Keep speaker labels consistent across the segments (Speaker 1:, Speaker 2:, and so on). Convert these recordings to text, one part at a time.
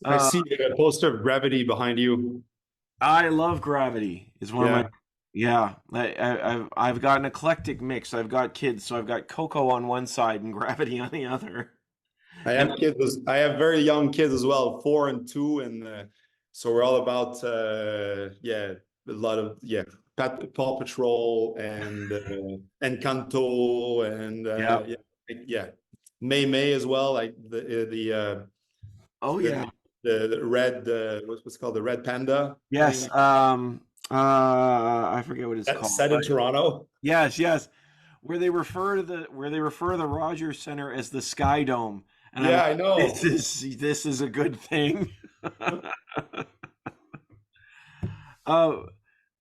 Speaker 1: I
Speaker 2: Uh,
Speaker 1: see a poster of Gravity behind you.
Speaker 2: I love Gravity. It's one of my
Speaker 1: Yeah,
Speaker 2: yeah. I've got an eclectic mix. I've got kids, so I've got Coco on one side and Gravity on the other.
Speaker 1: I
Speaker 2: And
Speaker 1: have kids. I have very young kids as well, 4 and 2, and so we're all about yeah, a lot of Paw Patrol and Canto and
Speaker 2: yeah.
Speaker 1: yeah, May as well. Like
Speaker 2: Oh
Speaker 1: the
Speaker 2: yeah.
Speaker 1: the red what's it called, the red panda
Speaker 2: Yes.
Speaker 1: thing
Speaker 2: I forget what it's
Speaker 1: that's
Speaker 2: called,
Speaker 1: set in
Speaker 2: but
Speaker 1: Toronto.
Speaker 2: yes, yes. Where they refer to the Rogers Center as the Sky Dome, and I'm
Speaker 1: Yeah,
Speaker 2: like,
Speaker 1: I
Speaker 2: this
Speaker 1: know.
Speaker 2: is this is a good thing. Uh,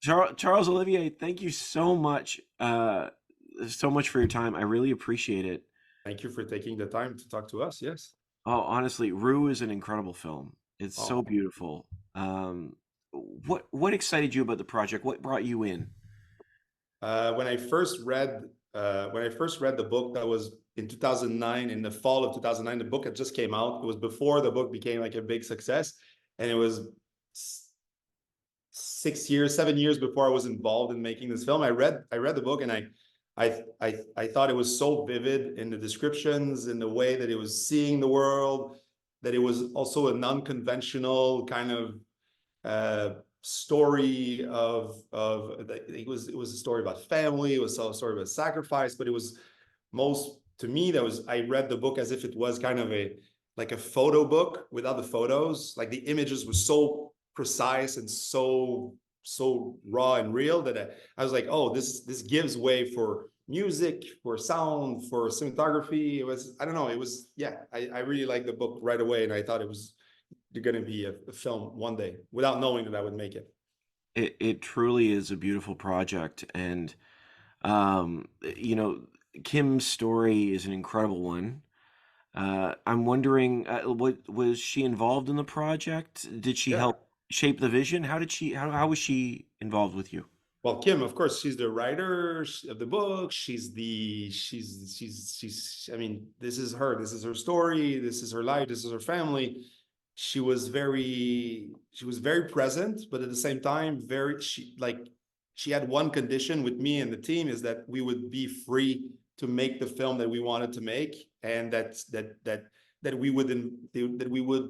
Speaker 2: Charles Olivier, thank you so much for your time. I really appreciate it.
Speaker 1: Thank you for taking the time to talk to us. Yes.
Speaker 2: Oh, honestly, Rue is an incredible film. It's so
Speaker 1: Oh.
Speaker 2: beautiful. What excited you about the project? What brought you in?
Speaker 1: When I first read the book, that was in 2009, in the fall of 2009. The book had just came out. It was before the book became like a big success, and it was 6 years, 7 years before I was involved in making this film. I read the book, and I thought it was so vivid in the descriptions, in the way that it was seeing the world, that it was also a non-conventional kind of story of it was a story about family. It was a story about sacrifice, but it was most to me that was I read the book as if it was kind of a like a photo book without the photos. Like the images were so precise and so raw and real that I was like, oh, this gives way for music, for sound, for cinematography. It was, I don't know, it was, yeah, I really liked the book right away, and I thought it was going to be a film one day without knowing that I would make it.
Speaker 2: It truly is a beautiful project, and you know, Kim's story is an incredible one. I'm wondering, what was she involved in the project? Did she
Speaker 1: Yeah.
Speaker 2: help shape the vision? How was she involved with you?
Speaker 1: Well, Kim, of course, she's the writer of the book. I mean, this is her. This is her story. This is her life. This is her family. She was very present, but at the same time, she had one condition with me and the team, is that we would be free to make the film that we wanted to make, and that we would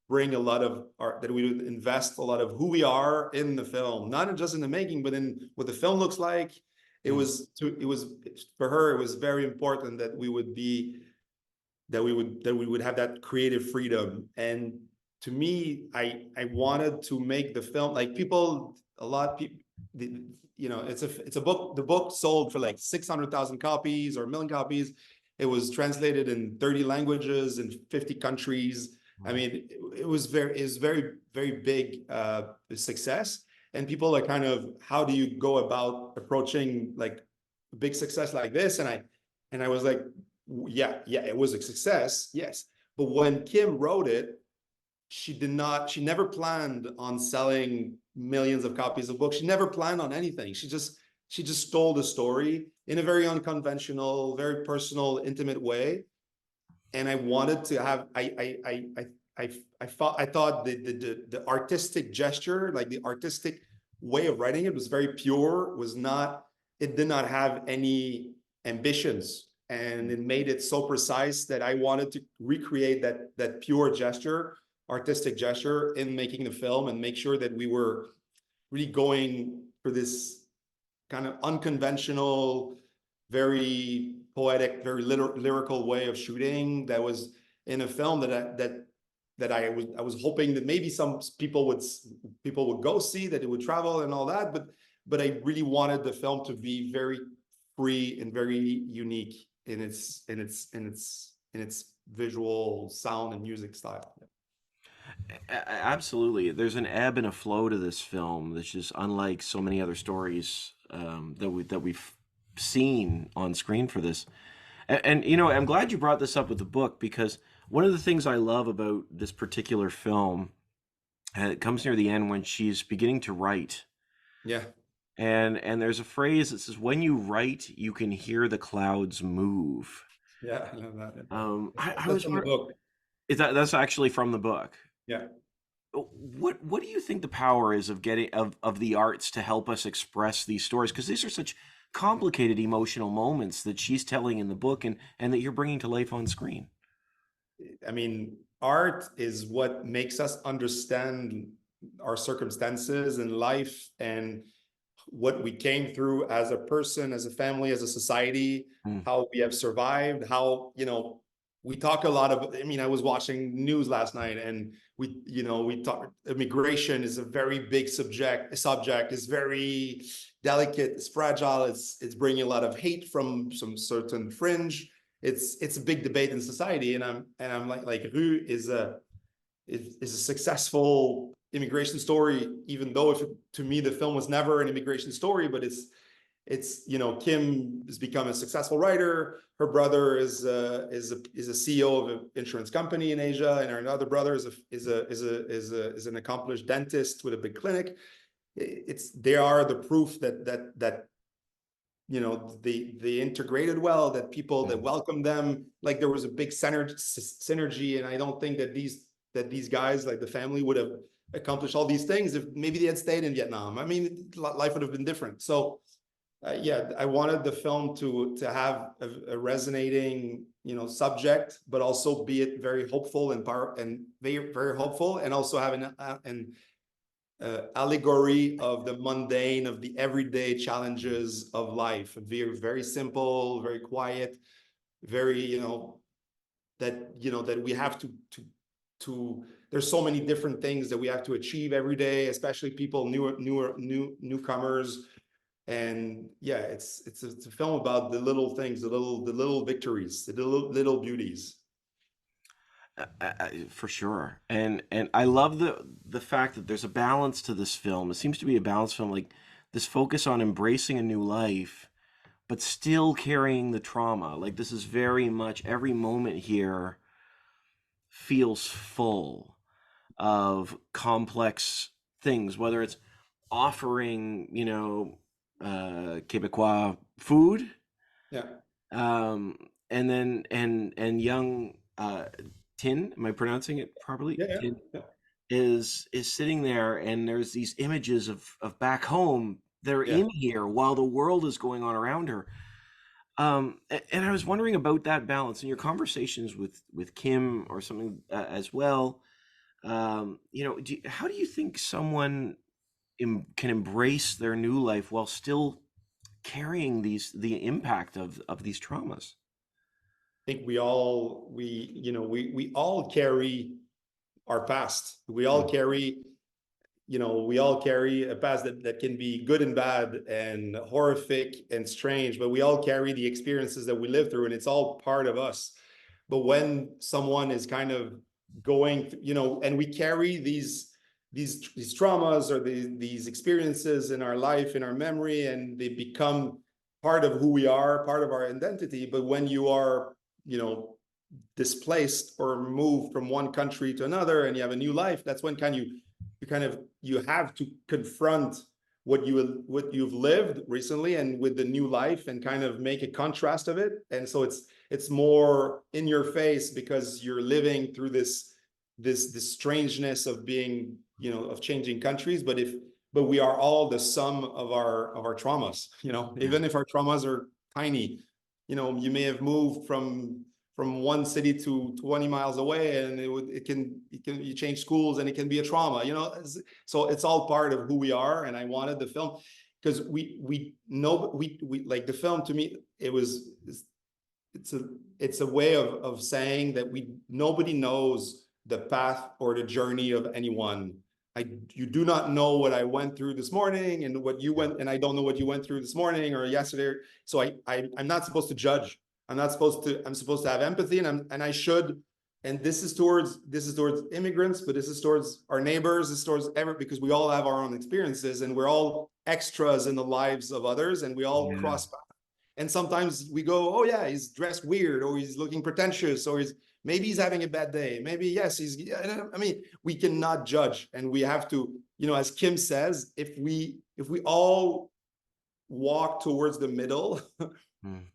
Speaker 1: bring a lot of our, that we would invest a lot of who we are in the film, not just in the making, but in what the film looks like.
Speaker 2: Mm,
Speaker 1: It was for her, it was very important that we would be that we would have that creative freedom. And to me, I wanted to make the film like people, a lot of people, it's a book. The book sold for like 600,000 copies or a million copies. It was translated in 30 languages in 50 countries. I
Speaker 2: wow.
Speaker 1: mean, it was very big success. And people are kind of, how do you go about approaching like a big success like this? And I was like, yeah, it was a success, yes. But when Kim wrote it, she never planned on selling millions of copies of books. She never planned on anything. She just told the story in a very unconventional, very personal, intimate way. And I wanted to have I thought the artistic gesture, like the artistic way of writing it, was very pure, was not, it did not have any ambitions, and it made it so precise that I wanted to recreate that pure gesture, artistic gesture, in making the film, and make sure that we were really going for this kind of unconventional, very poetic, very lyrical way of shooting that was in a film that I was hoping that maybe some people would go see, that it would travel and all that, but I really wanted the film to be very free and very unique in its visual sound and music style.
Speaker 2: Absolutely. There's an ebb and a flow to this film that's just unlike so many other stories that we've seen on screen for this. And you know, I'm glad you brought this up with the book, because one of the things I love about this particular film, it comes near the end when she's beginning to write,
Speaker 1: Yeah,
Speaker 2: and there's a phrase that says, "When you write, you can hear the clouds move."
Speaker 1: yeah, I love that.
Speaker 2: I
Speaker 1: That's
Speaker 2: was
Speaker 1: from the
Speaker 2: wondering,
Speaker 1: book.
Speaker 2: is that's actually from the book?
Speaker 1: Yeah.
Speaker 2: What do you think the power is of getting of the arts to help us express these stories? Because these are such complicated emotional moments that she's telling in the book and that you're bringing to life on screen.
Speaker 1: I mean, art is what makes us understand our circumstances in life and what we came through as a person, as a family, as a society,
Speaker 2: Mm.
Speaker 1: how we have survived, how, we talk a lot of, I mean, I was watching news last night and we talk, immigration is a very big subject is very delicate, it's fragile, it's bringing a lot of hate from some certain fringe. It's a big debate in society, and I'm like Rue is a successful immigration story, even though if to me the film was never an immigration story, but it's Kim has become a successful writer. Her brother is a CEO of an insurance company in Asia, and her other brother is an accomplished dentist with a big clinic. They are the proof that they integrated well, that people that
Speaker 2: Mm.
Speaker 1: welcome them, like there was a big synergy, and I don't think that these guys, like the family, would have accomplished all these things if maybe they had stayed in Vietnam. I mean, life would have been different. So yeah, I wanted the film to have a resonating subject, but also be it very hopeful and power and very very hopeful, and also have an allegory of the mundane, of the everyday challenges of life. Very, very simple, very quiet, very, that we have to, there's so many different things that we have to achieve every day, especially people, newcomers. And yeah, it's a film about the little things, the little victories, the little beauties.
Speaker 2: For sure, and I love the fact that there's a balance to this film. It seems to be a balanced film, like this focus on embracing a new life, but still carrying the trauma. Like this is very much every moment here feels full of complex things, whether it's offering, Quebecois food,
Speaker 1: Yeah,
Speaker 2: um, and then and young Tin, am I pronouncing it properly?
Speaker 1: yeah,
Speaker 2: Tin
Speaker 1: yeah,
Speaker 2: is sitting there, and there's these images of back home. They're
Speaker 1: yeah.
Speaker 2: in here while the world is going on around her. And I was wondering about that balance in your conversations with Kim or something as well. How do you think someone can embrace their new life while still carrying the impact of these traumas?
Speaker 1: Think we all carry our past. We all
Speaker 2: Mm.
Speaker 1: carry, we all carry a past that can be good and bad and horrific and strange, but we all carry the experiences that we live through, and it's all part of us. But when someone is kind of going, and we carry these traumas or these experiences in our life, in our memory, and they become part of who we are, part of our identity. But when you are, displaced or moved from one country to another and you have a new life, that's when you have to confront what you've lived recently and with the new life, and kind of make a contrast of it. And so it's more in your face because you're living through this strangeness of being, of changing countries. But we are all the sum of our traumas,
Speaker 2: Yeah.
Speaker 1: even if our traumas are tiny. You may have moved from one city to 20 miles away, and you change schools and it can be a trauma, so it's all part of who we are. And I wanted the film because we know, we like the film. To me, it's a way of saying that nobody knows the path or the journey of anyone. You do not know what I went through this morning and what you went, and I don't know what you went through this morning or yesterday. So I'm not supposed to judge. I'm supposed to have empathy, and I should. And this is towards immigrants, but this is towards our neighbors, this is towards because we all have our own experiences, and we're all extras in the lives of others, and we all
Speaker 2: Yeah.
Speaker 1: cross paths. And sometimes we go, oh yeah, he's dressed weird, or he's looking pretentious, or maybe he's having a bad day. Maybe, yes, I mean, we cannot judge, and we have to, as Kim says, if we all walk towards the middle,
Speaker 2: Mm.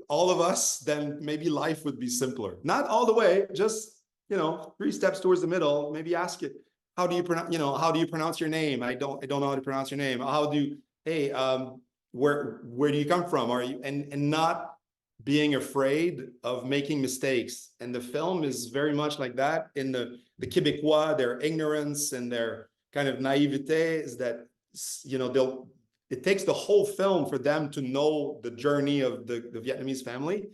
Speaker 1: all of us, then maybe life would be simpler. Not all the way, just three steps towards the middle, maybe ask it, how do you pronounce, how do you pronounce your name? I don't know how to pronounce your name. Hey, where do you come from? Are you, and not being afraid of making mistakes. And the film is very much like that. In the Quebecois, their ignorance and their kind of naivete is that, it takes the whole film for them to know the journey of the Vietnamese family,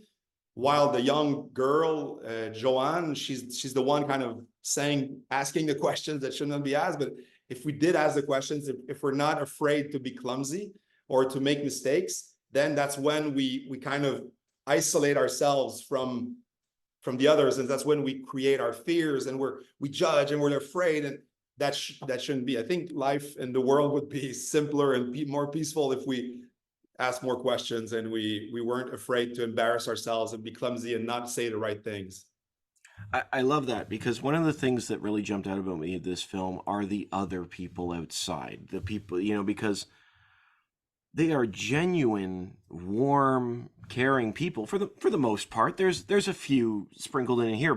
Speaker 1: while the young girl, Joanne, she's the one kind of asking the questions that shouldn't be asked. But if we did ask the questions, if we're not afraid to be clumsy or to make mistakes, then that's when we kind of isolate ourselves from the others, and that's when we create our fears, and we judge and we're afraid, and that shouldn't be. I think life in the world would be simpler and be more peaceful if we ask more questions and we weren't afraid to embarrass ourselves and be clumsy and not say the right things.
Speaker 2: I love that, because one of the things that really jumped out about me in this film are the other people outside, the people, because they are genuine, warm, caring people for the most part. There's a few sprinkled in here,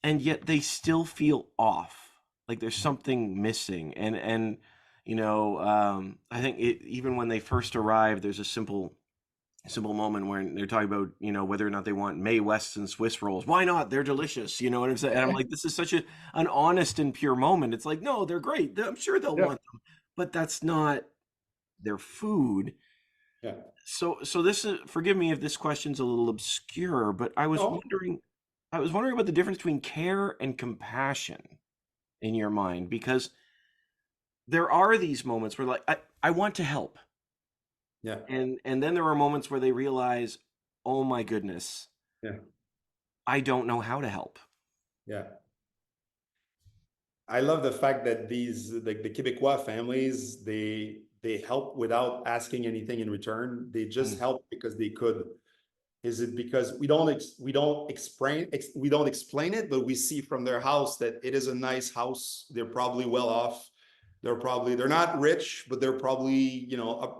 Speaker 2: and yet they still feel off. Like there's something missing. And I think even when they first arrive, there's a simple moment where they're talking about, whether or not they want Mae Weston Swiss rolls. Why not? They're delicious. You know what I'm saying? And I'm like, this is such an honest and pure moment. It's like, no, they're great. I'm sure they'll want them, but that's not their food.
Speaker 1: Yeah.
Speaker 2: So this is, forgive me if this question's a little obscure, but I was wondering about the difference between care and compassion in your mind, because there are these moments where, like, I want to help.
Speaker 1: Yeah.
Speaker 2: And then there are moments where they realize, oh my goodness,
Speaker 1: yeah,
Speaker 2: I don't know how to help.
Speaker 1: Yeah. I love the fact that these, the Quebecois families, they help without asking anything in return. They just help because they could. Is it because we don't explain it, but we see from their house that it is a nice house. They're probably well off. They're not rich, but they're probably,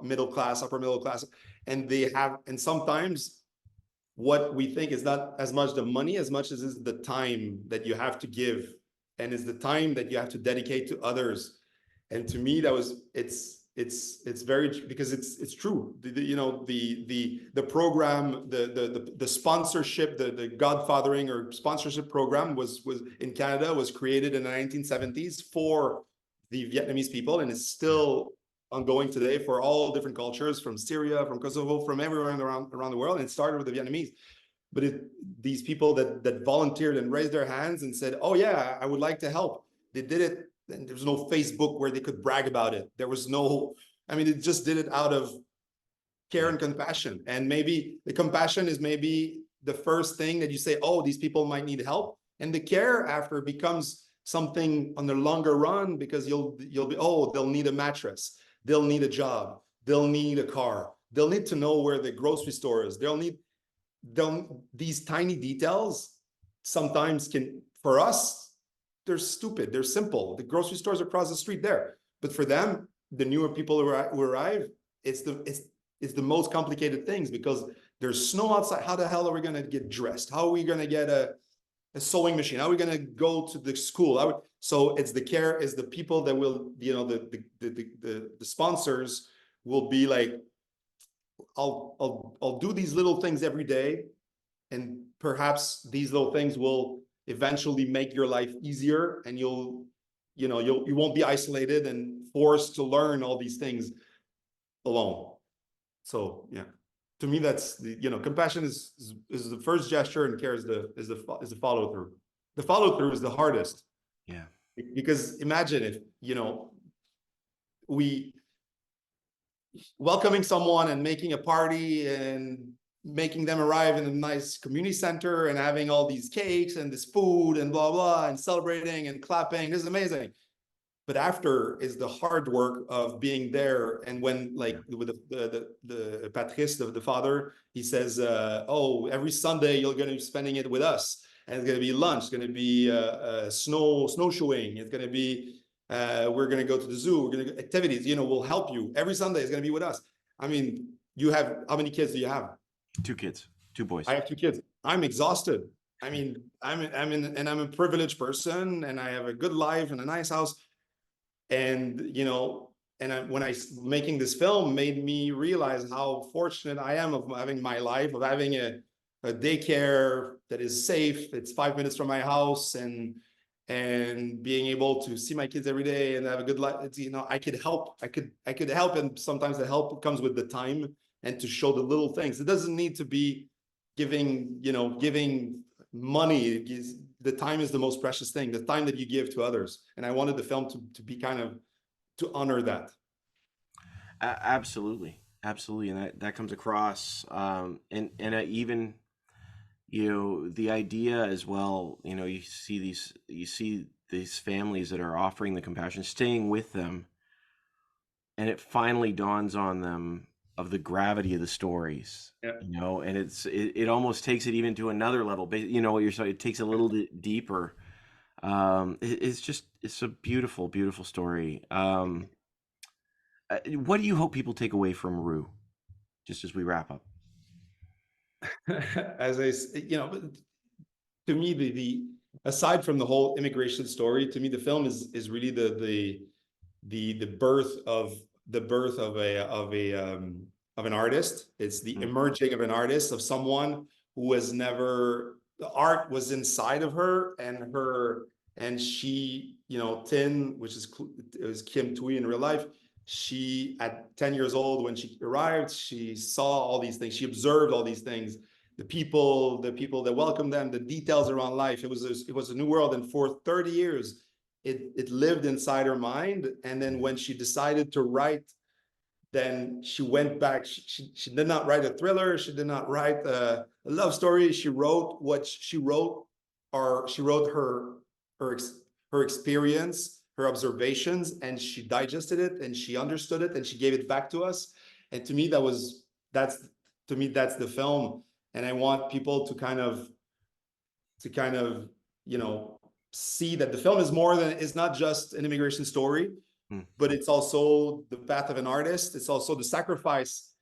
Speaker 1: middle class, upper middle class. And and sometimes what we think is not as much the money as much as is the time that you have to give, and is the time that you have to dedicate to others. And to me, it's very, because it's true. The program, the sponsorship, the godfathering or sponsorship program was in Canada, was created in the 1970s for the Vietnamese people, and it's still ongoing today for all different cultures, from Syria, from Kosovo, from everywhere around the world. And it started with the Vietnamese. But these people that volunteered and raised their hands and said, oh yeah, I would like to help. They did it, and there was no Facebook where they could brag about it. There was no, it just did it out of care and compassion. And maybe the compassion is maybe the first thing that you say, oh, these people might need help. And the care after becomes something on the longer run, because you'll be, oh, they'll need a mattress. They'll need a job. They'll need a car. They'll need to know where the grocery store is. These tiny details sometimes for us, they're stupid. They're simple. The grocery stores are across the street there. But for them, the newer people who arrive, it's the most complicated things, because there's snow outside. How the hell are we going to get dressed? How are we going to get a sewing machine? How are we going to go to the school? So it's the care, is the people that will, the sponsors will be like, I'll do these little things every day, and perhaps these little things will eventually make your life easier, and you won't be isolated and forced to learn all these things alone. So yeah, to me, that's compassion is the first gesture, and care is the follow through. The follow through is the hardest.
Speaker 2: Yeah.
Speaker 1: Because imagine if we welcoming someone and making a party and making them arrive in a nice community center and having all these cakes and this food and blah blah and celebrating and clapping. This is amazing. But after is the hard work of being there. And when, like, with the Patrice, the father, he says, oh, every Sunday you're going to be spending it with us, and it's going to be lunch, it's going to be snowshoeing, it's going to be we're going to go to the zoo, we're going to activities, we'll help you. Every Sunday is going to be with us. You have, how many kids do you have?
Speaker 2: 2 kids, 2 boys.
Speaker 1: I have 2 kids. I'm exhausted. I mean, I'm a privileged person, and I have a good life and a nice house. And, you know, when making this film made me realize how fortunate I am of having my life, of having a daycare that is safe. It's 5 minutes from my house, and being able to see my kids every day and have a good life. It's, you know, I could help. I could help, and sometimes the help comes with the time and to show the little things. It doesn't need to be giving money. The time is the most precious thing, the time that you give to others. And I wanted the film to be kind of to honor that.
Speaker 2: Absolutely, absolutely, and that comes across. And even, you know, the idea as well. You know, you see these families that are offering the compassion, staying with them, and it finally dawns on them of the gravity of the stories.
Speaker 1: Yeah.
Speaker 2: You know, and it almost takes it even to another level. You know what you're saying? It takes a little deeper. It's a beautiful, beautiful story. What do you hope people take away from Rue, just as we wrap up?
Speaker 1: To me, the aside from the whole immigration story, to me, the film is really the birth of an artist. It's the emerging of an artist, of someone who was never, the art was inside of her, and she, you know, Tinh, it was Kim Thuy in real life. She, at 10 years old, when she arrived, she saw all these things. She observed all these things, the people that welcomed them, the details around life. It was a new world. And for 30 years, it lived inside her mind. And then when she decided to write, then she went back. She did not write a thriller. She did not write a love story. She wrote what she wrote, or she wrote her experience, her observations, and she digested it, and she understood it, and she gave it back to us. And to me, that's the film. And I want people to kind of, you know, see that the film is not just an immigration story, but it's also the path of an artist. It's also the sacrifice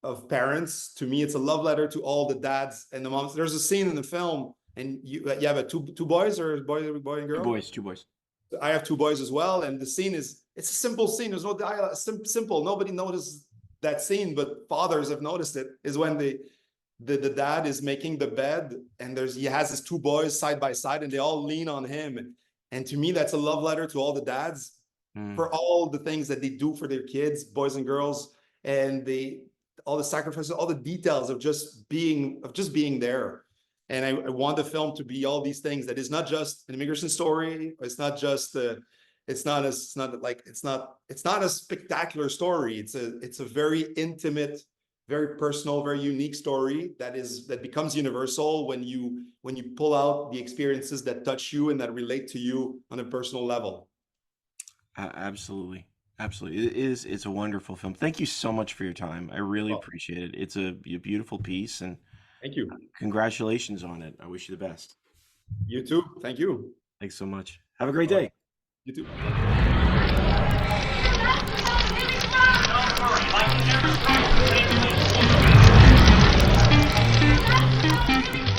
Speaker 1: of parents. To me, it's a love letter to all the dads and the moms. There's a scene in the film, and you have two boys, or boy and girl?
Speaker 2: Two boys.
Speaker 1: I have two boys as well, and the scene it's a simple scene. There's no dialogue. Simple. Nobody noticed that scene, but fathers have noticed it. Is when the dad is making the bed, and he has his two boys side by side, and they all lean on him. And to me, that's a love letter to all the dads for all the things that they do for their kids, boys and girls, and all the sacrifices, all the details of just being there. And I want the film to be all these things. That is not just an immigration story. It's not a spectacular story. It's a very intimate, very personal, very unique story that becomes universal when you pull out the experiences that touch you and that relate to you on a personal level.
Speaker 2: Absolutely. It's a wonderful film. Thank you so much for your time. I really appreciate it. It's a beautiful piece, and
Speaker 1: thank you.
Speaker 2: Congratulations on it. I wish you the best.
Speaker 1: You too. Thank you.
Speaker 2: Thanks so much. Have a great day.
Speaker 1: You too.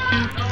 Speaker 3: Like